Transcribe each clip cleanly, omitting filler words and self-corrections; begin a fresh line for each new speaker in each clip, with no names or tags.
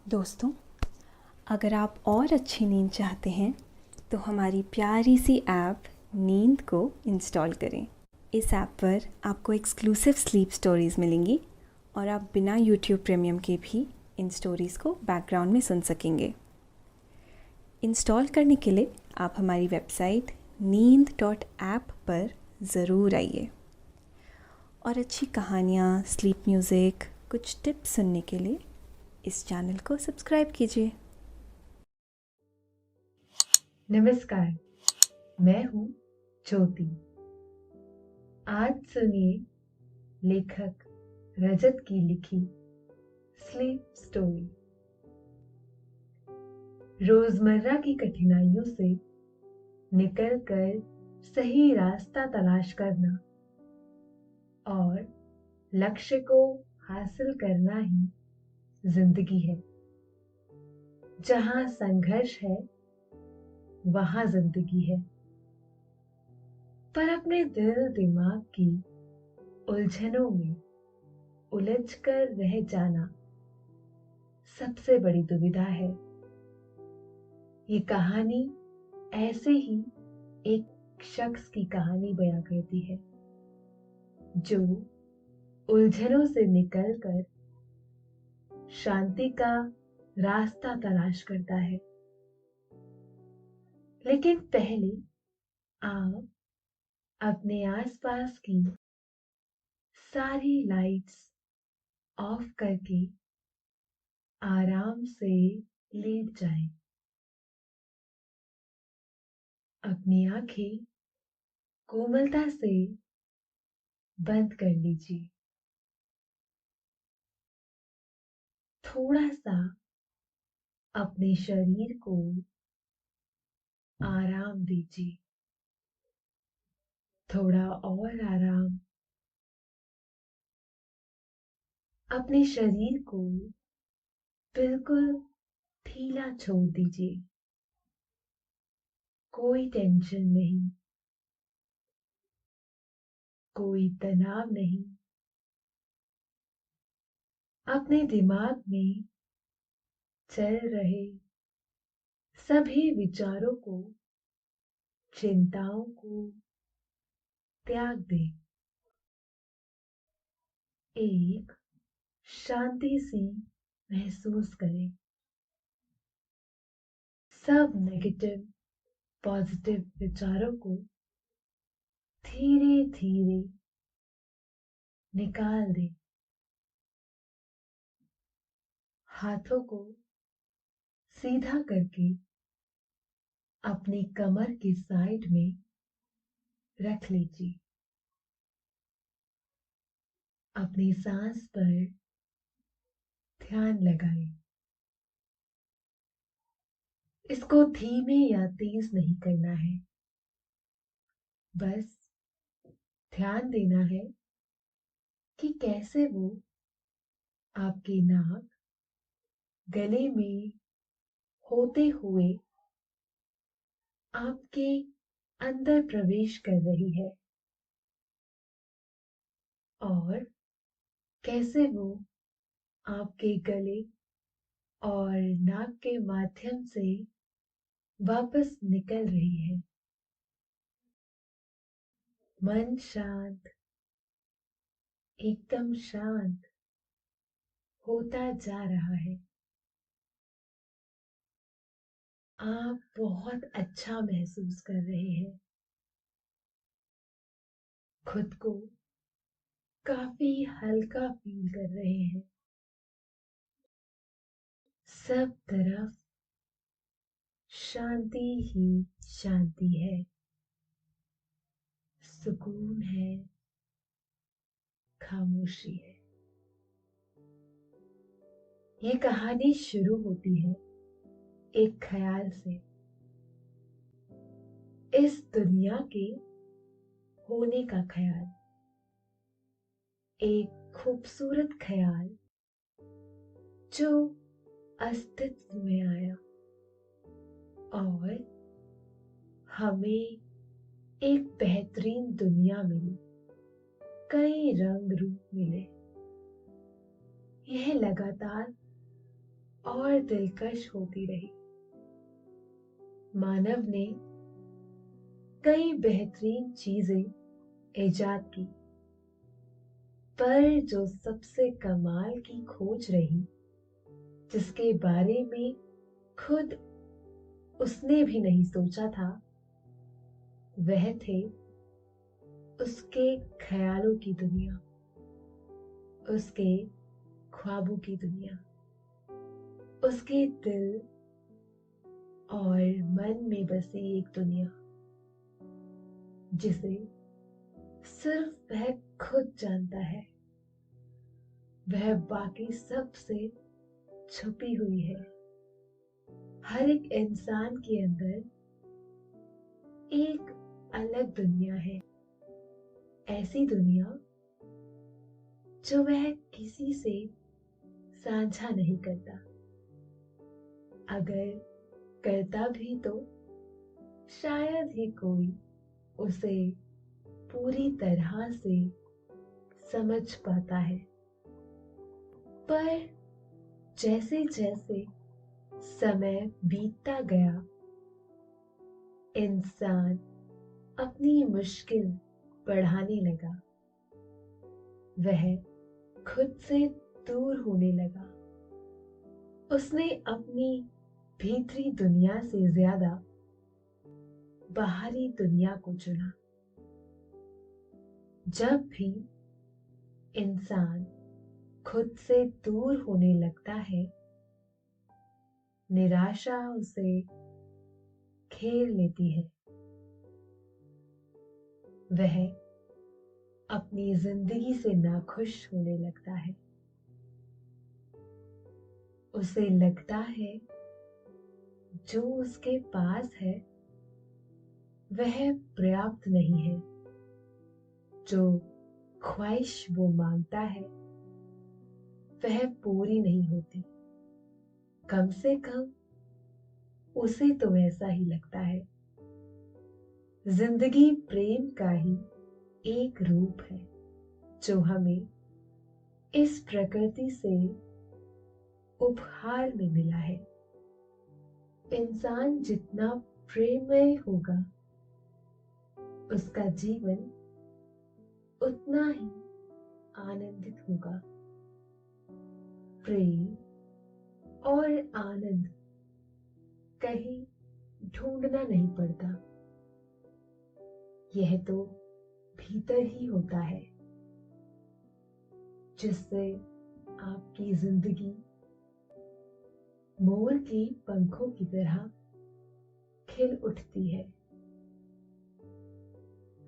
दोस्तों, अगर आप और अच्छी नींद चाहते हैं तो हमारी प्यारी सी ऐप नींद को इंस्टॉल करें। इस ऐप पर आपको एक्सक्लूसिव स्लीप स्टोरीज़ मिलेंगी और आप बिना यूट्यूब प्रीमियम के भी इन स्टोरीज़ को बैकग्राउंड में सुन सकेंगे। इंस्टॉल करने के लिए आप हमारी वेबसाइट neend.app पर ज़रूर आइए और अच्छी कहानियाँ, स्लीप म्यूज़िक, कुछ टिप्स सुनने के लिए इस चैनल को सब्सक्राइब कीजिए।
नमस्कार, मैं हूँ ज्योति। आज सुनिए लेखक रजत की लिखी स्लीप स्टोरी। रोजमर्रा की कठिनाइयों से निकलकर सही रास्ता तलाश करना और लक्ष्य को हासिल करना ही जिंदगी है। जहाँ संघर्ष है वहाँ जिंदगी है। पर अपने दिल दिमाग की उलझनों में उलझकर रह जाना सबसे बड़ी दुविधा है। ये कहानी ऐसे ही एक शख्स की कहानी बयां करती है जो उलझनों से निकलकर शांति का रास्ता तलाश करता है। लेकिन पहले आप अपने आसपास की सारी लाइट्स ऑफ करके आराम से लेट जाएं। अपनी आंखें कोमलता से बंद कर लीजिए। थोड़ा सा अपने शरीर को आराम दीजिए। थोड़ा और आराम। अपने शरीर को बिल्कुल ढीला छोड़ दीजिए। कोई टेंशन नहीं, कोई तनाव नहीं। अपने दिमाग में चल रहे सभी विचारों को, चिंताओं को त्याग दें। एक शांति सी महसूस करें। सब नेगेटिव पॉजिटिव विचारों को धीरे धीरे निकाल दें। हाथों को सीधा करके अपनी कमर की साइड में रख लीजिए। अपनी सांस पर ध्यान लगाएं। इसको धीमे या तेज नहीं करना है। बस ध्यान देना है कि कैसे वो आपके नाक, गले में होते हुए आपके अंदर प्रवेश कर रही है और कैसे वो आपके गले और नाक के माध्यम से वापस निकल रही है। मन शांत, एकदम शांत होता जा रहा है। आप बहुत अच्छा महसूस कर रहे हैं। खुद को काफी हल्का फील कर रहे हैं। सब तरफ शांति ही शांति है, सुकून है, खामोशी है। ये कहानी शुरू होती है एक ख्याल से। इस दुनिया के होने का ख्याल। एक खूबसूरत ख्याल जो अस्तित्व में आया और हमें एक बेहतरीन दुनिया मिली। कई रंग रूप मिले। यह लगातार और दिलकश होती रही। मानव ने कई बेहतरीन चीजें इजाद की, पर जो सबसे कमाल की खोज रही, जिसके बारे में खुद उसने भी नहीं सोचा था, वह थे उसके ख्यालों की दुनिया, उसके ख्वाबों की दुनिया, उसके दिल और मन में बसी एक दुनिया जिसे सिर्फ वह खुद जानता है। वह बाकी सब से छुपी हुई है। हर एक इंसान के अंदर एक अलग दुनिया है, ऐसी दुनिया जो वह किसी से साझा नहीं करता। अगर करता भी तो शायद ही कोई उसे पूरी तरह से समझ पाता है। पर जैसे जैसे समय बीतता गया, इंसान अपनी मुश्किल बढ़ाने लगा। वह खुद से दूर होने लगा। उसने अपनी भीतरी दुनिया से ज्यादा बाहरी दुनिया को चुना। जब भी इंसान खुद से दूर होने लगता है, निराशा उसे घेर लेती है। वह अपनी जिंदगी से नाखुश होने लगता है। उसे लगता है जो उसके पास है वह पर्याप्त नहीं है। जो ख्वाहिश वो मांगता है वह पूरी नहीं होती। कम से कम उसे तो ऐसा ही लगता है। जिंदगी प्रेम का ही एक रूप है जो हमें इस प्रकृति से उपहार में मिला है। इंसान जितना प्रेममय होगा, उसका जीवन उतना ही आनंदित होगा। प्रेम और आनंद कहीं ढूंढना नहीं पड़ता, यह तो भीतर ही होता है, जिससे आपकी जिंदगी मोर के पंखों की तरह खिल उठती है।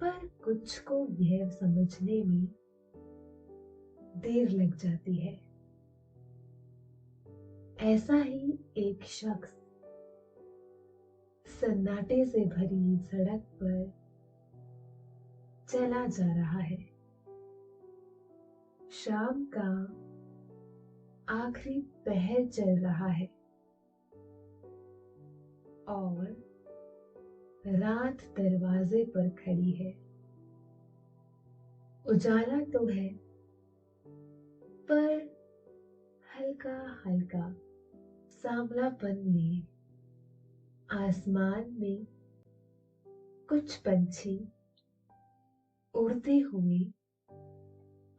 पर कुछ को यह समझने में देर लग जाती है। ऐसा ही एक शख्स सन्नाटे से भरी सड़क पर चला जा रहा है। शाम का आखिरी पहर चल रहा है और रात दरवाजे पर खड़ी है। उजाला तो है, पर हल्का हल्का सांवलापन में आसमान में कुछ पंछी उड़ते हुए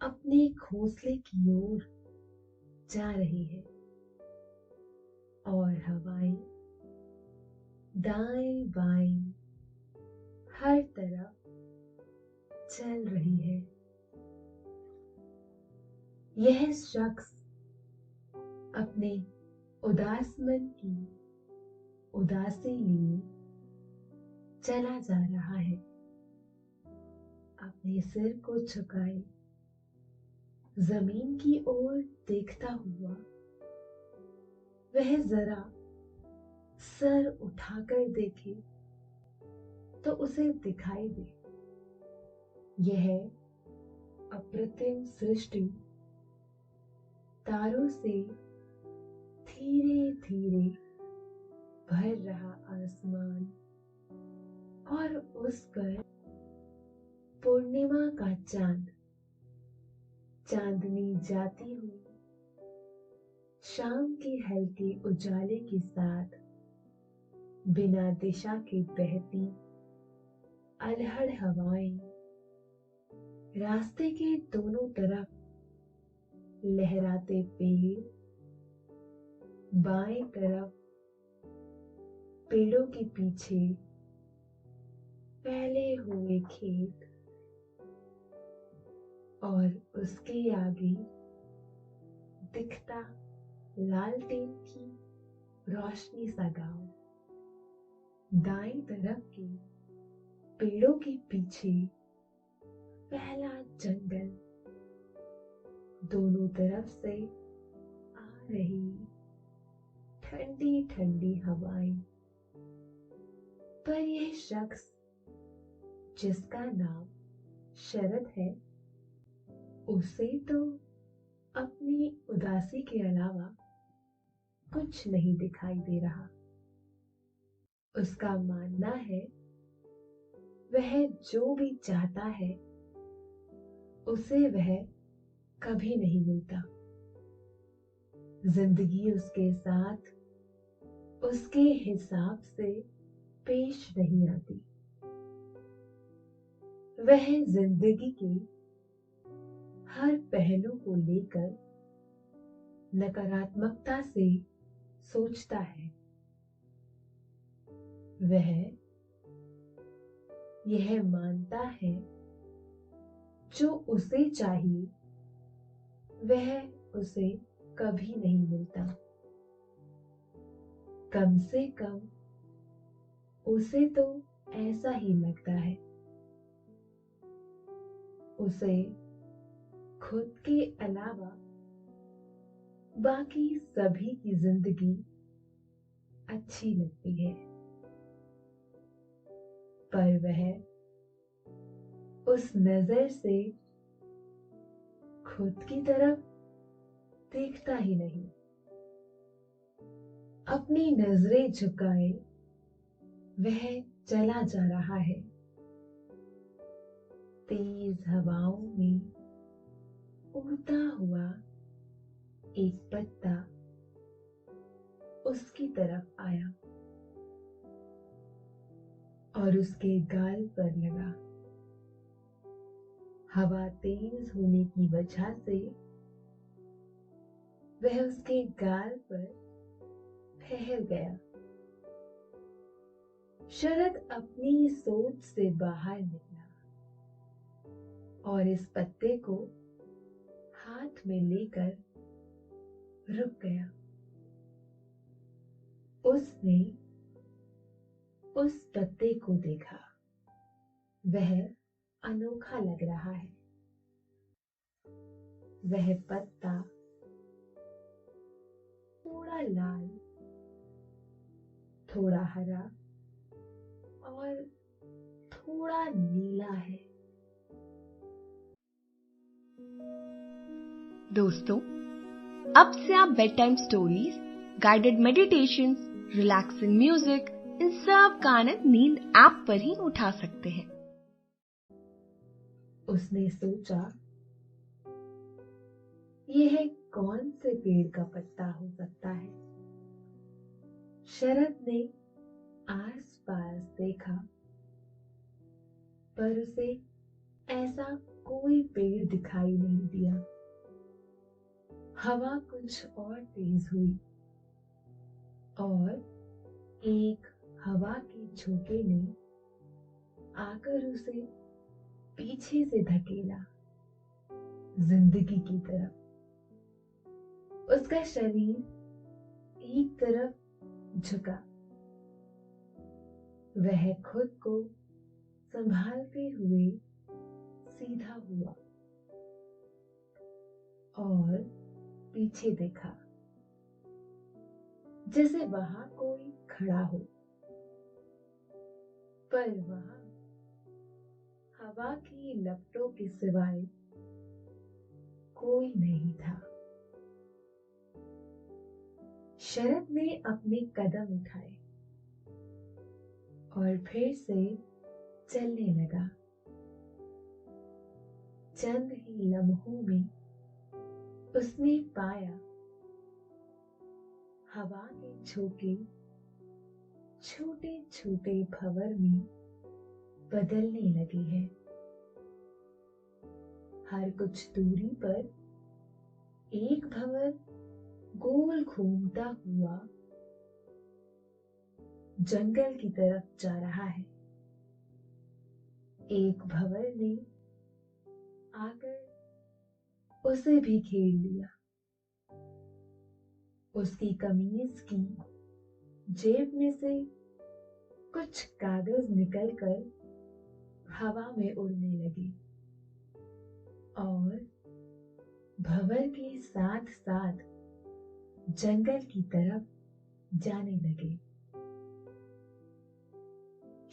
अपने घोंसले की ओर जा रही है और हवाएं दाएं बाएं हर तरफ चल रही है। यह शख्स अपने उदास मन की उदासी लिए चला जा रहा है। अपने सिर को झुकाए जमीन की ओर देखता हुआ वह जरा सर उठाकर देखे तो उसे दिखाई दे यह अप्रतिम सृष्टि तारों से धीरे धीरे भर रहा आसमान और उस पर पूर्णिमा का चांद चांदनी जाती हुई शाम के हल्के उजाले के साथ बिना दिशा के बहती अलहड़ हवाएं रास्ते के दोनों तरफ लहराते पेड़, बाएं तरफ पेड़ों के पीछे फैले हुए खेत और उसके आगे दिखता लालटेन की रोशनी सा गांव। दाएं तरफ के पेड़ों के पीछे फैला जंगल, दोनों तरफ से आ रही ठंडी ठंडी हवाएं। पर यह शख्स जिसका नाम शरद है, उसे तो अपनी उदासी के अलावा कुछ नहीं दिखाई दे रहा। उसका मानना है वह जो भी चाहता है उसे वह कभी नहीं मिलता। जिंदगी उसके साथ उसके हिसाब से पेश नहीं आती। वह जिंदगी के हर पहलू को लेकर नकारात्मकता से सोचता है। वह यह मानता है जो उसे चाहिए वह उसे कभी नहीं मिलता। कम से कम उसे तो ऐसा ही लगता है। उसे खुद के अलावा बाकी सभी की जिंदगी अच्छी लगती है, पर वह उस नजर से खुद की तरफ देखता ही नहीं। अपनी नजरें झुकाए वह चला जा रहा है। तेज हवाओं में उड़ता हुआ एक पत्ता उसकी तरफ आया और उसके गाल पर लगा। हवा तेज होने की वजह से वह उसके गाल पर ठहर गया। शरद अपनी सोच से बाहर निकला और इस पत्ते को हाथ में लेकर रुक गया। उसने उस पत्ते को देखा। वह अनोखा लग रहा है। वह पत्ता थोड़ा लाल, थोड़ा हरा और थोड़ा नीला है।
दोस्तों, अब से आप bed time stories, guided meditation, relaxing music, इन सब का आनंद नींद ऐप पर ही उठा सकते हैं।
उसने सोचा, यह कौन से पेड़ का पत्ता हो सकता है। शरद ने आस-पास देखा, पर उसे ऐसा कोई पेड़ दिखाई नहीं दिया। हवा कुछ और तेज हुई और एक हवा के झोंके ने आकर उसे पीछे से धकेला, जिंदगी की तरफ। उसका शरीर एक तरफ झुका। वह खुद को संभालते हुए सीधा हुआ और पीछे देखा, जैसे वहां कोई खड़ा हो, पर वहां हवा की लपटों के सिवाय कोई नहीं था। शरद ने अपने कदम उठाए और फिर से चलने लगा। चंद ही लम्हों में उसने पाया हवा के झोंके छोटे छोटे भंवर में बदलने लगे हैं। हर कुछ दूरी पर एक भंवर गोल घूमता हुआ जंगल की तरफ जा रहा है। एक भंवर ने आकर उसे भी घेर लिया। उसकी कमीज की जेब में से कुछ कागज निकलकर हवा में उड़ने लगे और भंवर के साथ साथ जंगल की तरफ जाने लगे।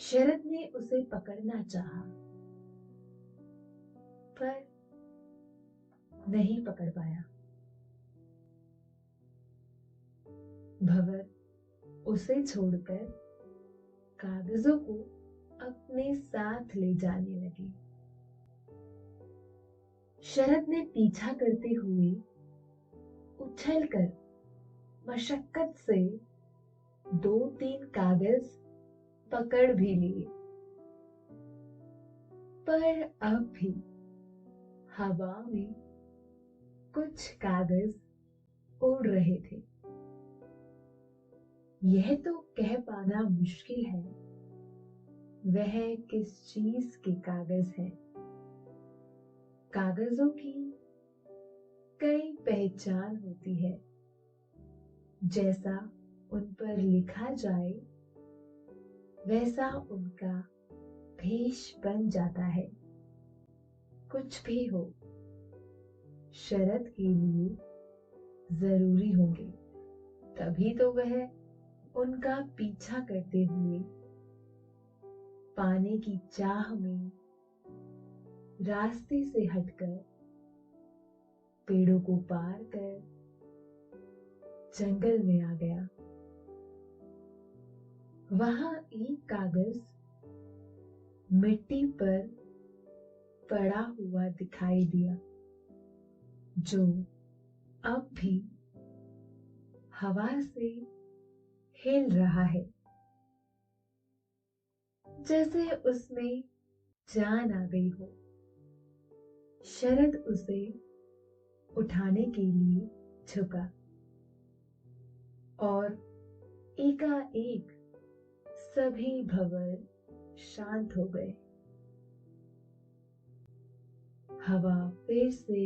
शरद ने उसे पकड़ना चाहा, पर नहीं पकड़ पाया। भंवर उसे छोड़कर कागजों को अपने साथ ले जाने लगे। शरद ने पीछा करते हुए उछलकर मशक्कत से 2-3 कागज पकड़ भी लिए, पर अब भी हवा में कुछ कागज उड़ रहे थे। यह तो कह पाना मुश्किल है वह किस चीज के कागज हैं। कागजों की कई पहचान होती है, जैसा उन पर लिखा जाए वैसा उनका भेष बन जाता है। कुछ भी हो, शरद के लिए जरूरी होंगे, तभी तो वह उनका पीछा करते हुए पाने की चाह में रास्ते से हटकर पेड़ों को पार कर जंगल में आ गया। वहां एक कागज मिट्टी पर पड़ा हुआ दिखाई दिया, जो अब भी हवा से हिल रहा है, जैसे उसमें जान आ गई हो। शरद उसे उठाने के लिए झुका और एकाएक सभी भंवर शांत हो गए। हवा फिर से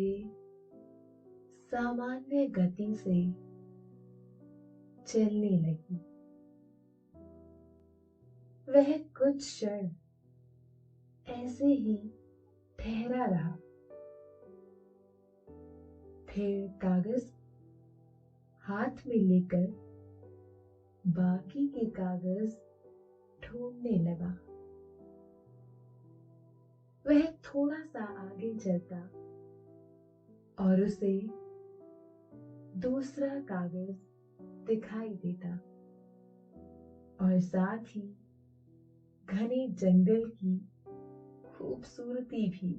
सामान्य गति से चलने लगी। वह कुछ क्षण ऐसे ही ठहरा रहा, फिर कागज हाथ में लेकर बाकी के कागज ढूंढने लगा। वह थोड़ा सा आगे चलता और उसे दूसरा कागज दिखाई देता और साथ ही घने जंगल की खूबसूरती भी।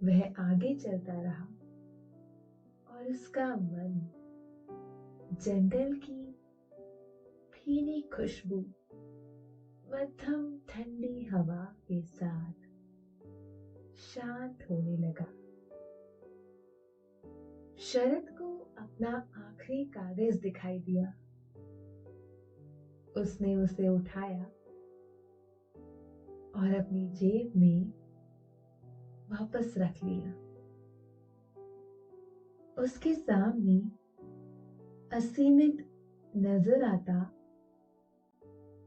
वह आगे चलता रहा और उसका मन जंगल की भीनी खुशबू, मध्यम ठंडी हवा के साथ शांत होने लगा। शरद को अपना आखिरी कागज दिखाई दिया। उसने उसे उठाया और अपनी जेब में वापस रख लिया। उसके सामने असीमित नजर आता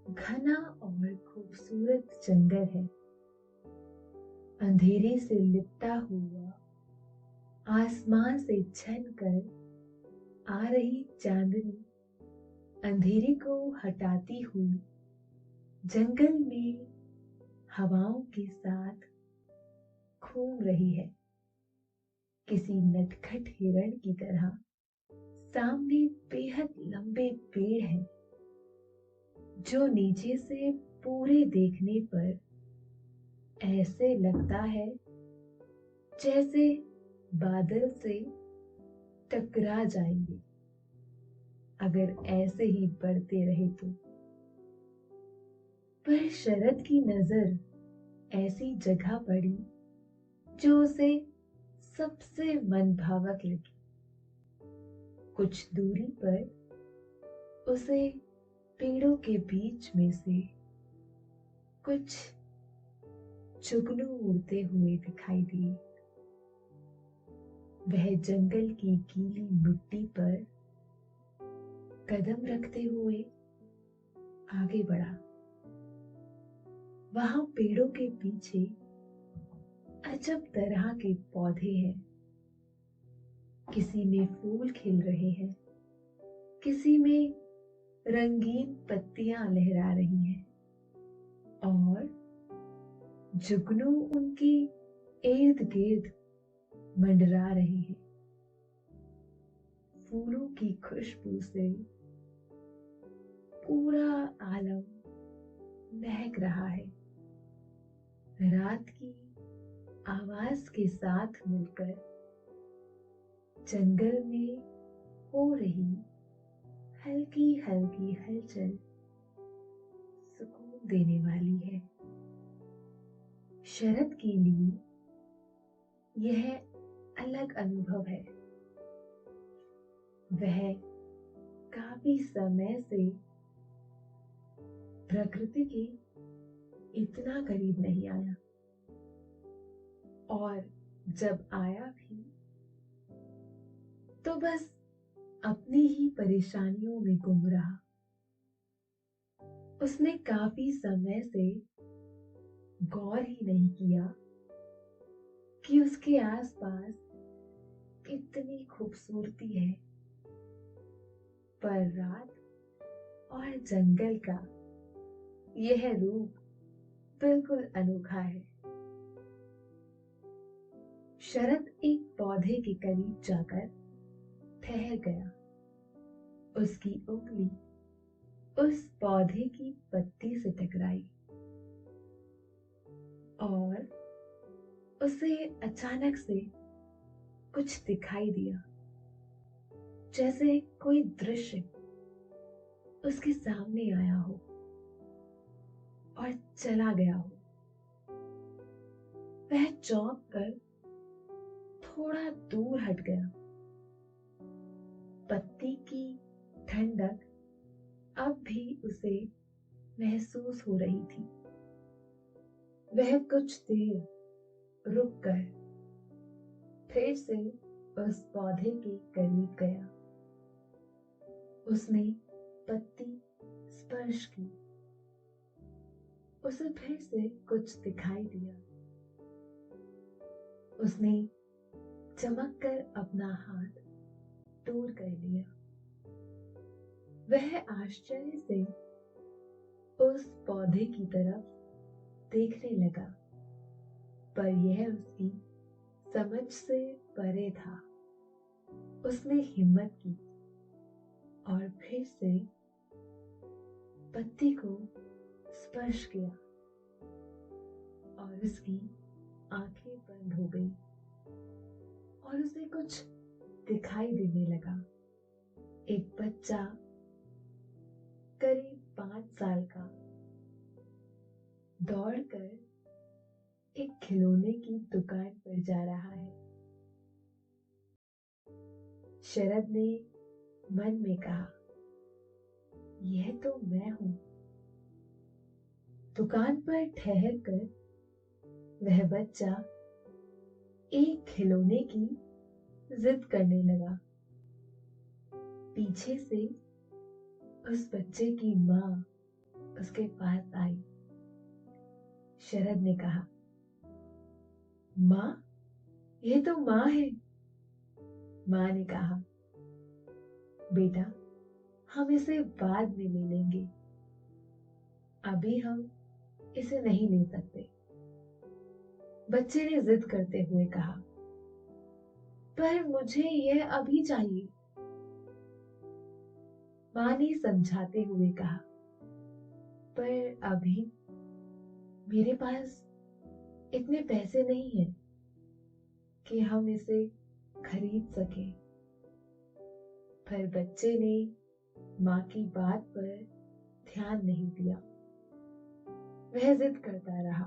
घना और खूबसूरत जंगल है। अंधेरे से लिपटा हुआ आसमान से छनकर आ रही चांदनी अंधेरे को हटाती हुई जंगल में हवाओं के साथ घूम रही है। किसी नटखट हिरण की तरह सामने बेहद लंबे पेड़ हैं, जो नीचे से पूरे देखने पर ऐसे लगता है जैसे बादल से टकरा जाएंगे। अगर ऐसे ही बढ़ते रहे तो। पर शरद की नजर ऐसी जगह पड़ी जो उसे सबसे मनभावक लगी। कुछ दूरी पर उसे पेड़ों के बीच में से कुछ जुगनू उड़ते हुए दिखाई दिए। वह जंगल की गीली मिट्टी पर कदम रखते हुए आगे बढ़ा। वहां पेड़ों के पीछे अजब तरह के पौधे हैं। किसी में फूल खिल रहे हैं, किसी में रंगीन पत्तियां लहरा रही हैं और जुगनू उनके इर्द गिर्द मंडरा रहे हैं। फूलों की खुशबू से पूरा आलम महक रहा है। रात की आवाज के साथ मिलकर जंगल में हो रही हल्की हल्की हलचल सुकून देने वाली है। शरद के लिए यह अलग अनुभव है। वह काफी समय से प्रकृति के इतना करीब नहीं आया और जब आया भी तो बस अपनी ही परेशानियों में गुम रहा। उसने काफी समय से गौर ही नहीं किया कि उसके आसपास कितनी खूबसूरती है। पर रात और जंगल का यह रूप बिल्कुल अनोखा है। शरद एक पौधे के करीब जाकर ठहर गया। उसकी उंगली उस पौधे की पत्ती से टकराई और उसे अचानक से कुछ दिखाई दिया, जैसे कोई दृश्य उसके सामने आया हो और चला गया हो। वह चौंक कर थोड़ा दूर हट गया। पत्ती की ठंडक अब भी उसे महसूस हो रही थी। वह कुछ देर रुककर फिर से उस पौधे के करीब गया। उसने पत्ती स्पर्श की। उसे फिर से कुछ दिखाई दिया। उसने चमक कर अपना हाथ दूर कर लिया। वह आश्चर्य से उस पौधे की तरफ देखने लगा, पर यह उसकी समझ से परे था। उसने हिम्मत की और फिर से पत्ती को स्पर्श किया और उसकी आंखें बंद हो गई और उसे कुछ दिखाई देने लगा। एक बच्चा करीब 5 साल का दौड़कर एक खिलौने की दुकान पर जा रहा है। शरद ने मन में कहा, यह तो मैं हूं। दुकान पर ठहर कर वह बच्चा एक खिलौने की जिद करने लगा। पीछे से उस बच्चे की माँ उसके पास आई। शरद ने कहा, माँ, ये तो माँ है। माँ ने कहा, बेटा, हम इसे बाद में ले लेंगे, अभी हम इसे नहीं ले सकते। बच्चे ने जिद करते हुए कहा, पर मुझे यह अभी चाहिए। माँ ने समझाते हुए कहा, पर अभी मेरे पास इतने पैसे नहीं हैं कि हम इसे खरीद सकें। पर बच्चे ने माँ की बात पर ध्यान नहीं दिया। वह जिद करता रहा।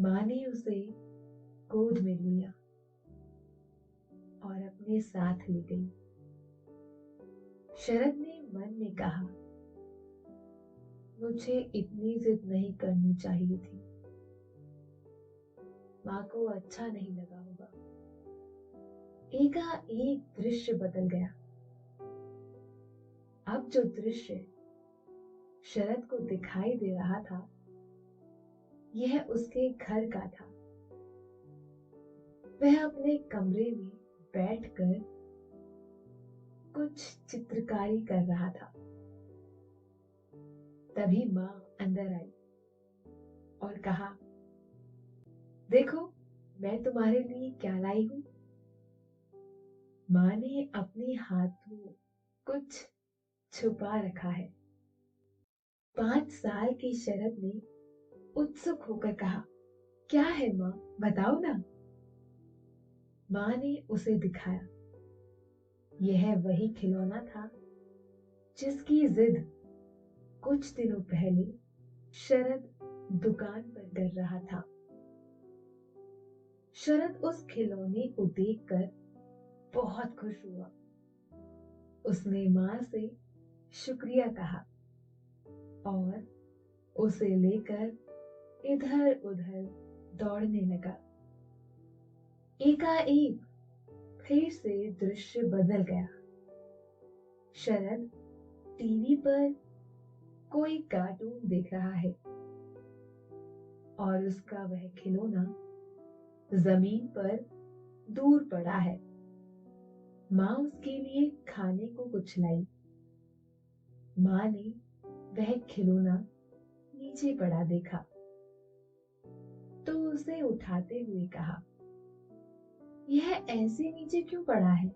माँ ने उसे गोद में लिया और अपने साथ ले गई। शरद ने मन में कहा, मुझे इतनी जिद नहीं करनी चाहिए थी। माँ को अच्छा नहीं लगा होगा। एकाएक दृश्य बदल गया। अब जो दृश्य शरद को दिखाई दे रहा था, यह उसके घर का था। वह अपने कमरे में बैठकर कुछ चित्रकारी कर रहा था। तभी माँ अंदर आई और कहा, देखो मैं तुम्हारे लिए क्या लाई हूं। माँ ने अपने हाथों कुछ छुपा रखा है। 5 साल की शरद ने उत्सुक होकर कहा, क्या है माँ, बताओ ना। माँ ने उसे दिखाया। यह वही खिलौना था जिसकी जिद कुछ दिनों पहले शरद दुकान पर कर रहा था। शरद उस खिलौने को देखकर बहुत खुश हुआ। उसने माँ से शुक्रिया कहा और उसे लेकर इधर उधर दौड़ने लगा। एकाएक फिर से दृश्य बदल गया। शरद टीवी पर कोई कार्टून देख रहा है और उसका वह खिलौना जमीन पर दूर पड़ा है। माँ उसके लिए खाने को कुछ लाई। माँ ने वह खिलौना नीचे पड़ा देखा तो उसे उठाते हुए कहा, यह ऐसे नीचे क्यों पड़ा है।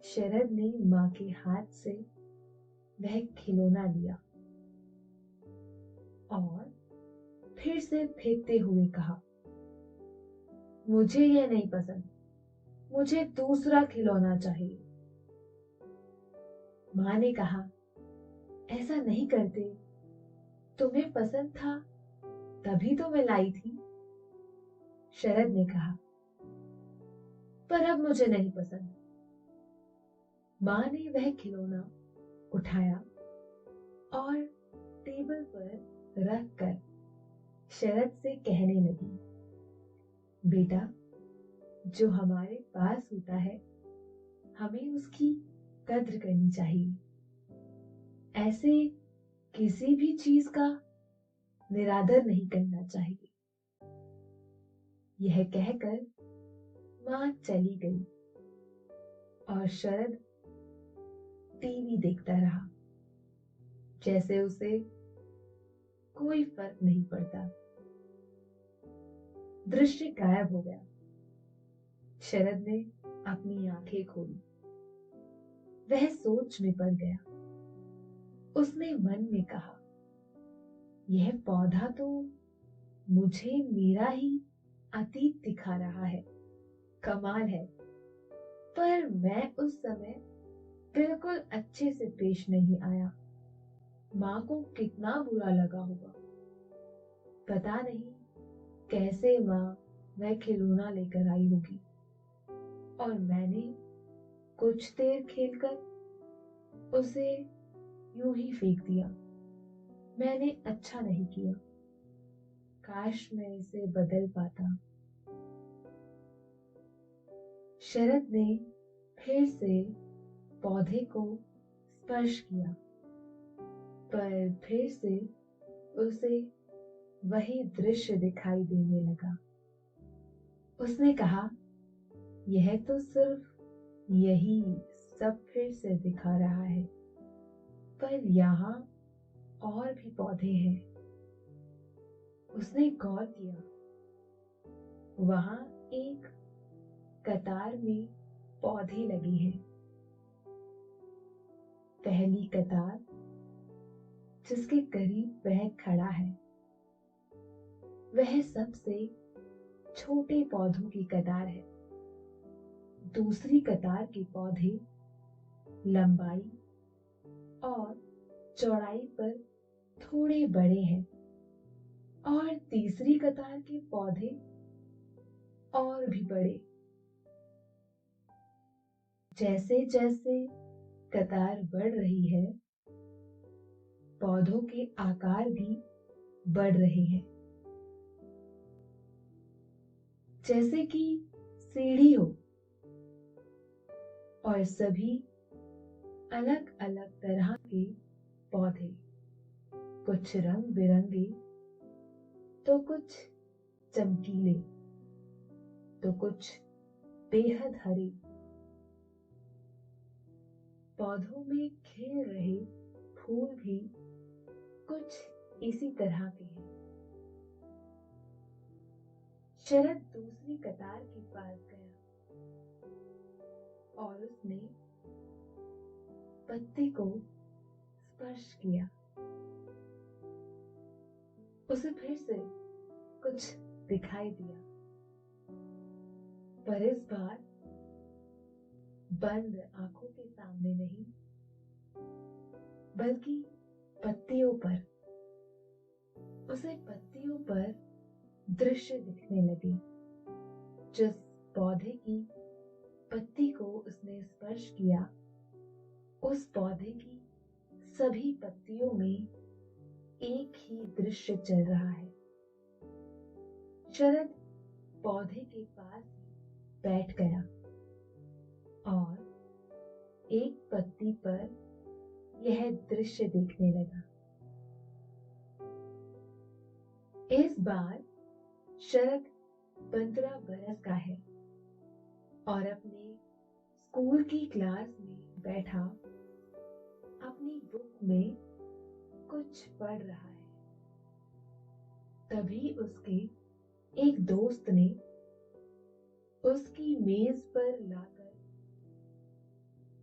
शरद ने माँ के हाथ से वह खिलौना लिया और फिर से फेंकते हुए कहा, मुझे यह नहीं पसंद, मुझे दूसरा खिलौना चाहिए। माँ ने कहा, ऐसा नहीं करते, तुम्हें पसंद था तभी तो मैं लाई थी। शरद ने कहा, पर अब मुझे नहीं पसंद। माँ ने वह खिलौना उठाया और टेबल पर रखकर शरद से कहने लगी, बेटा, जो हमारे पास होता है हमें उसकी कद्र करनी चाहिए। ऐसे किसी भी चीज का निरादर नहीं करना चाहिए। यह कहकर माँ चली गई और शरद टीवी देखता रहा जैसे उसे कोई फर्क नहीं पड़ता। दृश्य गायब हो गया। शरद ने अपनी आंखें खोली। वह सोच में पड़ गया। उसने मन में कहा, यह पौधा तो मुझे मेरा ही अतीत दिखा रहा है। कमाल है, पर मैं उस समय बिल्कुल अच्छे से पेश नहीं आया। माँ को कितना बुरा लगा होगा। पता नहीं कैसे माँ वह खिलौना लेकर आई होगी और मैंने कुछ देर खेलकर उसे यूं ही फेंक दिया। मैंने अच्छा नहीं किया। काश मैं इसे बदल पाता। शरद ने फिर से पौधे को स्पर्श किया, पर फिर से उसे वही दृश्य दिखाई देने लगा। उसने कहा, यह तो सिर्फ यही सब फिर से दिखा रहा है, पर यहाँ और भी पौधे हैं। उसने गौर किया, वहां एक कतार में पौधे लगे हैं। पहली कतार जिसके करीब वह खड़ा है, वह सबसे छोटे पौधों की कतार है। दूसरी कतार के पौधे लंबाई और चौड़ाई पर थोड़े बड़े हैं और तीसरी कतार के पौधे और भी बड़े। जैसे जैसे कतार बढ़ रही है, पौधों के आकार भी बढ़ रहे हैं, जैसे कि सीढ़ी हो, और सभी अलग अलग तरह के पौधे, कुछ रंग बिरंगे तो कुछ चमकीले तो कुछ बेहद हरे। पौधों में खिल रहे फूल भी कुछ इसी तरह के हैं। शरद दूसरी कतार के पास गया और उसने पत्ती को स्पर्श किया। उसे फिर से कुछ दिखाई दिया, पर इस बार बंद आंखों के सामने नहीं, बल्कि पत्तियों पर। उसे पत्तियों पर दृश्य दिखने लगे। जिस पौधे की पत्ती को उसने स्पर्श किया, उस पौधे की सभी पत्तियों में एक ही दृश्य चल रहा है। शरद पौधे के पास बैठ गया और एक पत्ती पर यह दृश्य देखने लगा। इस बार शरद 15 बरस का है और अपने स्कूल की क्लास में बैठा अपनी बुक में कुछ पढ़ रहा है। तभी उसके एक दोस्त ने उसकी मेज पर लाकर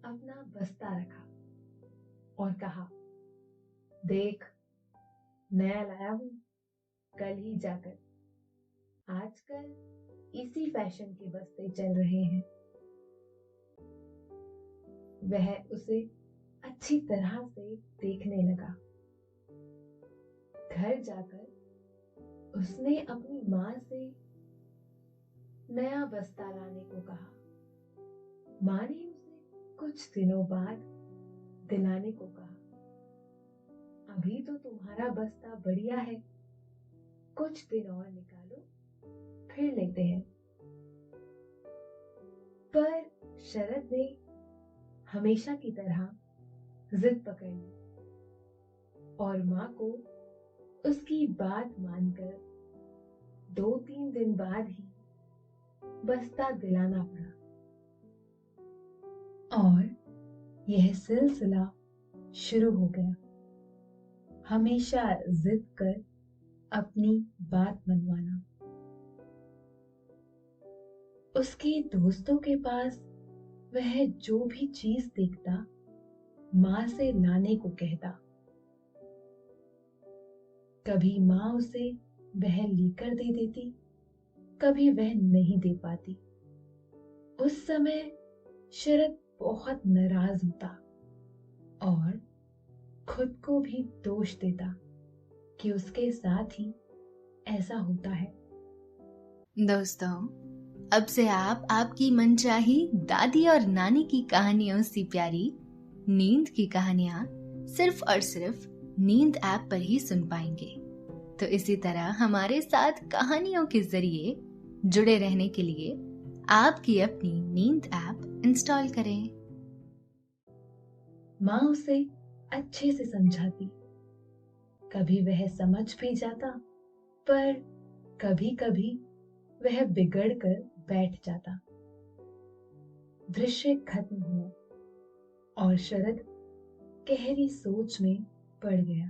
अपना बस्ता रखा और कहा, देख, नया लाया हूं, कल ही जाकर। आजकल इसी फैशन के बस्ते चल रहे हैं। वह उसे अच्छी तरह से देखने लगा। घर जाकर उसने अपनी माँ से नया बस्ता लाने को कहा। माँ ने उसे कुछ दिनों बाद दिलाने को कहा। अभी तो तुम्हारा बस्ता बढ़िया है, कुछ दिन और निकालो, फिर लेते हैं। पर शरद ने हमेशा की तरह जिद पकड़ ली और माँ को उसकी बात मानकर 2-3 दिन बाद ही बस्ता दिलाना पड़ा। और यह सिलसिला शुरू हो गया। हमेशा जिद कर अपनी बात मनवाना। उसके दोस्तों के पास वह जो भी चीज देखता, माँ से लाने को कहता। कभी माँ उसे वह लेकर दे देती, कभी वह नहीं दे पाती। उस समय शरद बहुत नाराज होता और खुद को भी दोष देता कि उसके साथ ही ऐसा होता है।
दोस्तों, अब से आप आपकी मनचाही दादी और नानी की कहानियों से प्यारी नींद की कहानियां सिर्फ और सिर्फ नींद ऐप पर ही सुन पाएंगे। तो इसी तरह हमारे साथ कहानियों के जरिए जुड़े रहने के लिए आपकी अपनी नींद ऐप इंस्टॉल करें।
माँ उसे अच्छे से समझाती। कभी वह समझ भी जाता, पर कभी कभी वह बिगड़ कर बैठ जाता। दृश्य खत्म हुआ और शरद गहरी सोच में पड़ गया।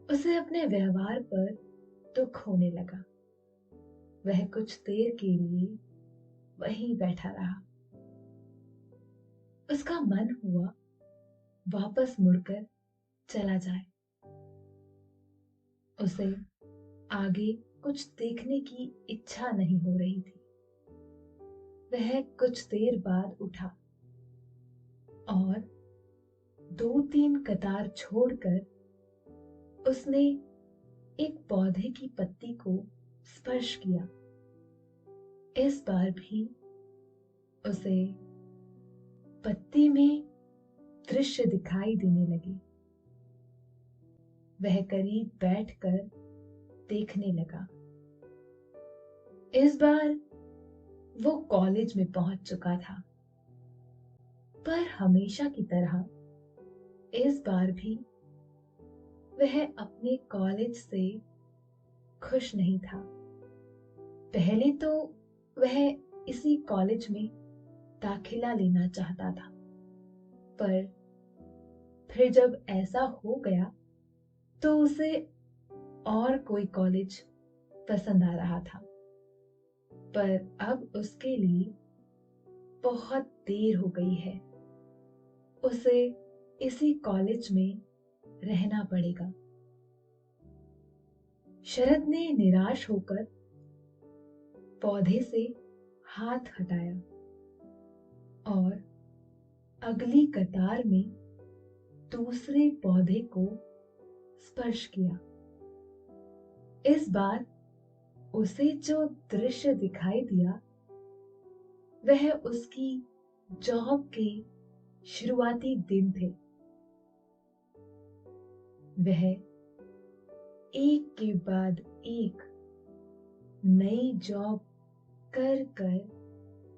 उसे अपने व्यवहार पर दुख होने लगा। वह कुछ देर के लिए वहीं बैठा रहा। उसका मन हुआ वापस मुड़कर चला जाए। उसे आगे कुछ देखने की इच्छा नहीं हो रही थी। वह कुछ देर बाद उठा और 2-3 कतार छोड़कर उसने एक पौधे की पत्ती को स्पर्श किया। इस बार भी उसे पत्ती में दृश्य दिखाई देने लगे। वह करीब बैठकर देखने लगा। इस बार वो कॉलेज में पहुंच चुका था, पर हमेशा की तरह इस बार भी वह अपने कॉलेज से खुश नहीं था। पहले तो वह इसी कॉलेज में दाखिला लेना चाहता था, पर फिर जब ऐसा हो गया तो उसे और कोई कॉलेज पसंद आ रहा था। पर अब उसके लिए बहुत देर हो गई है। उसे इसी कॉलेज में रहना पड़ेगा। शरद ने निराश होकर पौधे से हाथ हटाया और अगली कतार में दूसरे पौधे को स्पर्श किया। इस बार उसे जो दृश्य दिखाई दिया वह उसकी जॉब के शुरुआती दिन थे। वह एक के बाद एक नई जॉब कर कर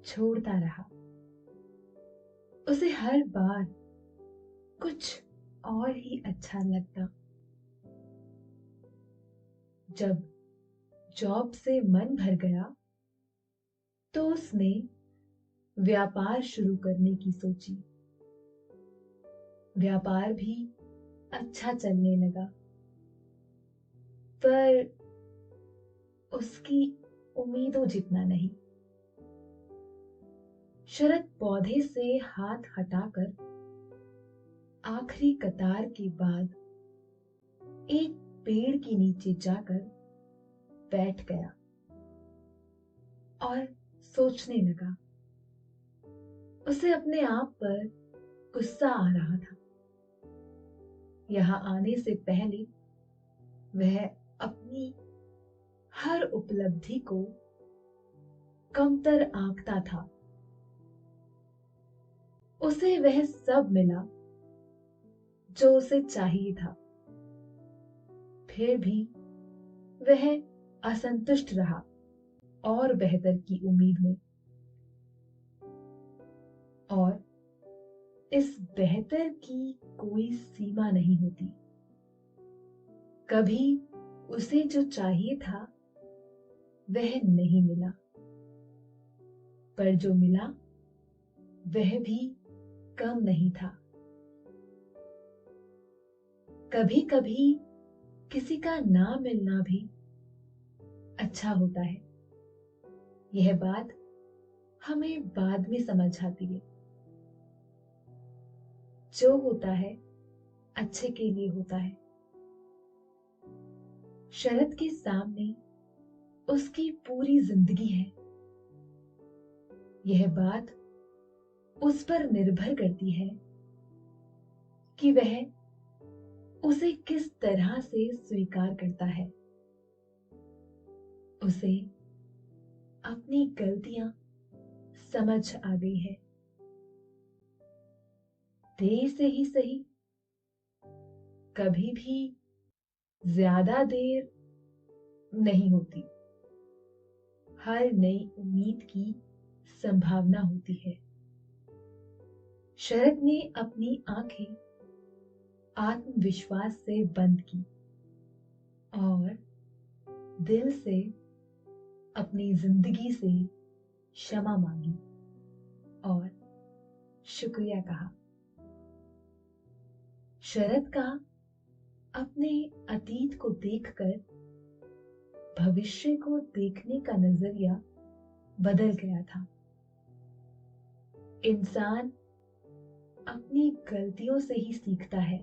छोड़ता रहा। उसे हर बार कुछ और ही अच्छा लगता। जब जॉब से मन भर गया तो उसने व्यापार शुरू करने की सोची। व्यापार भी अच्छा चलने लगा, पर उसकी उम्मीदों जितना नहीं। शरद पौधे से हाथ हटाकर आखिरी कतार के बाद एक पेड़ के नीचे जाकर बैठ गया और सोचने लगा। उसे अपने आप पर गुस्सा आ रहा था। यहां आने से पहले वह अपनी हर उपलब्धि को कमतर आंकता था। उसे वह सब मिला जो उसे चाहिए था, फिर भी वह असंतुष्ट रहा और बेहतर की उम्मीद में। और इस बेहतर की कोई सीमा नहीं होती। कभी उसे जो चाहिए था वह नहीं मिला, पर जो मिला वह भी कम नहीं था। कभी कभी किसी का ना मिलना भी अच्छा होता है। यह बात हमें बाद में समझ आती है। जो होता है अच्छे के लिए होता है। शरद के सामने उसकी पूरी जिंदगी है। यह बात उस पर निर्भर करती है कि वह उसे किस तरह से स्वीकार करता है। उसे अपनी गलतियां समझ आ गई है। देर से ही सही, कभी भी ज्यादा देर नहीं होती। हर नई उम्मीद की संभावना होती है। शरद ने अपनी आंखें आत्मविश्वास से बंद की और दिल से अपनी जिंदगी से क्षमा मांगी और शुक्रिया कहा। शरद का अपने अतीत को देखकर भविष्य को देखने का नजरिया बदल गया था। इंसान अपनी गलतियों से ही सीखता है,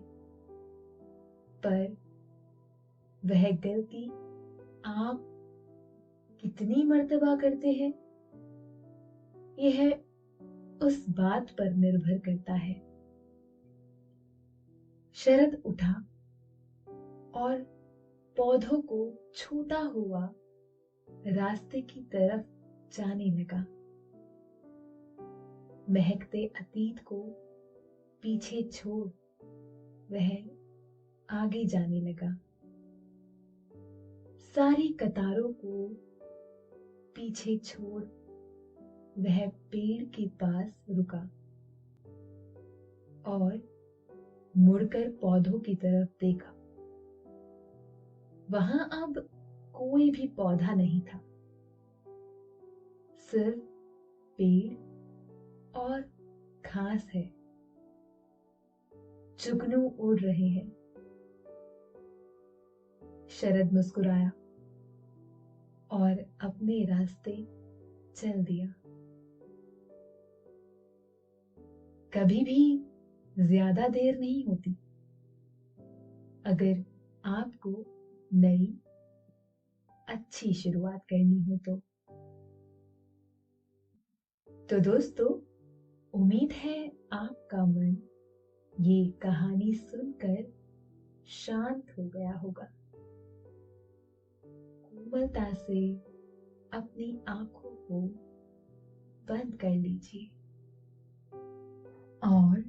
पर वह गलती आप कितनी मर्तबा करते हैं, यह उस बात पर निर्भर करता है शरद उठा और पौधों को छूता हुआ रास्ते की तरफ जाने लगा। महकते अतीत को पीछे छोड़ वह आगे जाने लगा। सारी कतारों को पीछे छोड़ वह पेड़ के पास रुका और मुड़कर पौधों की तरफ देखा। वहां अब कोई भी पौधा नहीं था, सिर्फ पेड़ और घास है। जुगनू उड़ रहे हैं। शरद मुस्कुराया और अपने रास्ते चल दिया। कभी भी ज्यादा देर नहीं होती अगर आपको नई अच्छी शुरुआत करनी हो तो दोस्तों, उम्मीद है आपका मन ये कहानी सुनकर शांत हो गया होगा। कोमलता से अपनी आंखों को बंद कर लीजिए और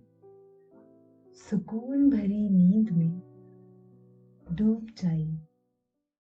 सुकून भरी नींद में डूब जाइए।